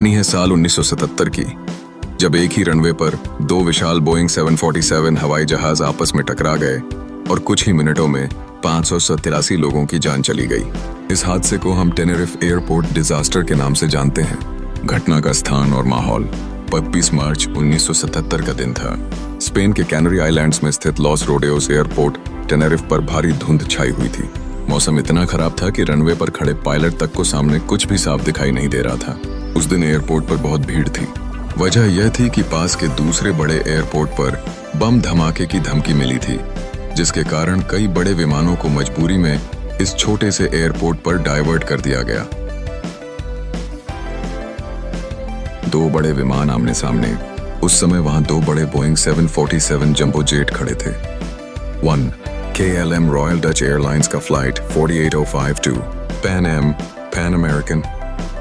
कहानी है साल 1977 की, जब एक ही रनवे पर दो विशाल बोइंग 747 हवाई जहाज आपस में टकरा गए और कुछ ही मिनटों में 587 लोगों की जान चली गई। इस हादसे को हम टेनेरिफ एयरपोर्ट डिजास्टर के नाम से जानते हैं। घटना का स्थान और माहौल 25 मार्च 1977 का दिन था। स्पेन के कैनरी आइलैंड्स में स्थित लॉस रोडेओस एयरपोर्ट टेनेरिफ पर भारी धुंध छाई हुई थी। मौसम इतना खराब था कि रनवे पर खड़े पायलट तक को सामने कुछ भी साफ दिखाई नहीं दे रहा था। उस दिन एयरपोर्ट पर बहुत भीड़ थी। वजह यह थी कि पास के दूसरे बड़े एयरपोर्ट पर बम धमाके की धमकी मिली थी, जिसके कारण कई बड़े विमानों को मजबूरी में इस छोटे से एयरपोर्ट पर डाइवर्ट कर दिया गया। दो बड़े विमान आमने सामने। उस समय वहां दो बड़े बोइंग 747 जंबो जेट खड़े थे। 1 KLM रॉयल डच एयरलाइंस का फ्लाइट 48052, पैन अमेरिकन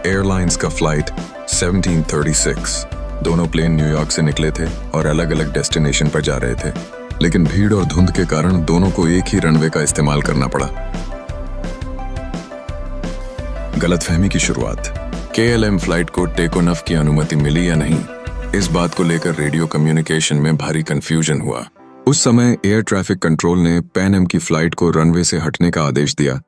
एयरलाइंस का फ्लाइट 1736। दोनों प्लेन न्यूयॉर्क से निकले थे और अलग अलग डेस्टिनेशन पर जा रहे थे, लेकिन भीड़ और धुंध के कारण दोनों को एक ही रनवे का इस्तेमाल करना पड़ा। गलतफहमी की शुरुआत। KLM फ्लाइट को टेक ऑफ की अनुमति मिली या नहीं, इस बात को लेकर रेडियो कम्युनिकेशन में भारी कंफ्यूजन हुआ। उस समय एयर ट्रैफिक कंट्रोल ने पैन एम की फ्लाइट को रनवे से हटने का आदेश दिया,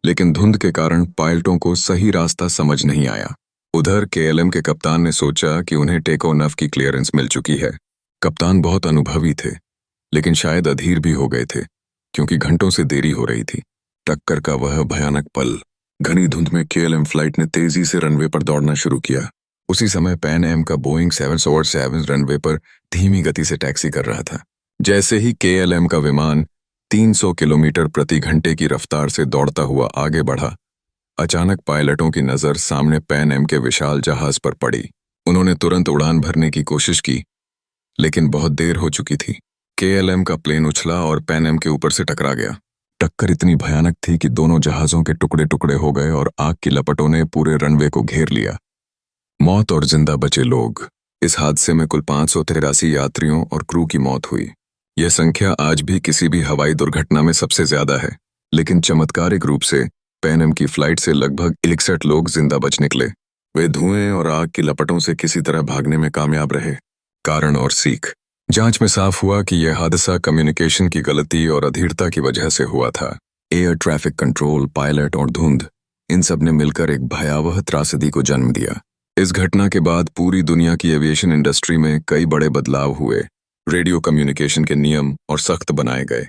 लेकिन धुंध के कारण पायलटों को सही रास्ता समझ नहीं आया। उधर KLM के कप्तान ने सोचा कि उन्हें टेक ऑफ की क्लियरेंस मिल चुकी है। कप्तान बहुत अनुभवी थे, लेकिन शायद अधीर भी हो गए थे, क्योंकि घंटों से देरी हो रही थी। टक्कर का वह भयानक पल। घनी धुंध में KLM फ्लाइट ने तेजी से रनवे पर दौड़ना शुरू किया। उसी समय पैन एम का बोइंग 747 रनवे पर धीमी गति से टैक्सी कर रहा था। जैसे ही KLM का विमान 300 किलोमीटर प्रति घंटे की रफ्तार से दौड़ता हुआ आगे बढ़ा, अचानक पायलटों की नजर सामने पैन एम के विशाल जहाज पर पड़ी। उन्होंने तुरंत उड़ान भरने की कोशिश की, लेकिन बहुत देर हो चुकी थी। KLM का प्लेन उछला और पैन एम के ऊपर से टकरा गया। टक्कर इतनी भयानक थी कि दोनों जहाजों के टुकड़े टुकड़े हो गए और आग की लपटों ने पूरे रनवे को घेर लिया। मौत और जिंदा बचे लोग। इस हादसे में कुल 583 यात्रियों और क्रू की मौत हुई। यह संख्या आज भी किसी भी हवाई दुर्घटना में सबसे ज्यादा है, लेकिन चमत्कारिक रूप से पैन एम की फ्लाइट से लगभग 61 लोग जिंदा बच निकले। वे धुएं और आग की लपटों से किसी तरह भागने में कामयाब रहे। कारण और सीख। जांच में साफ हुआ कि यह हादसा कम्युनिकेशन की गलती और अधीरता की वजह से हुआ था। एयर ट्रैफिक कंट्रोल, पायलट और धुंध, इन सब ने मिलकर एक भयावह त्रासदी को जन्म दिया। इस घटना के बाद पूरी दुनिया की एविएशन इंडस्ट्री में कई बड़े बदलाव हुए। रेडियो कम्युनिकेशन के नियम और सख्त बनाए गए।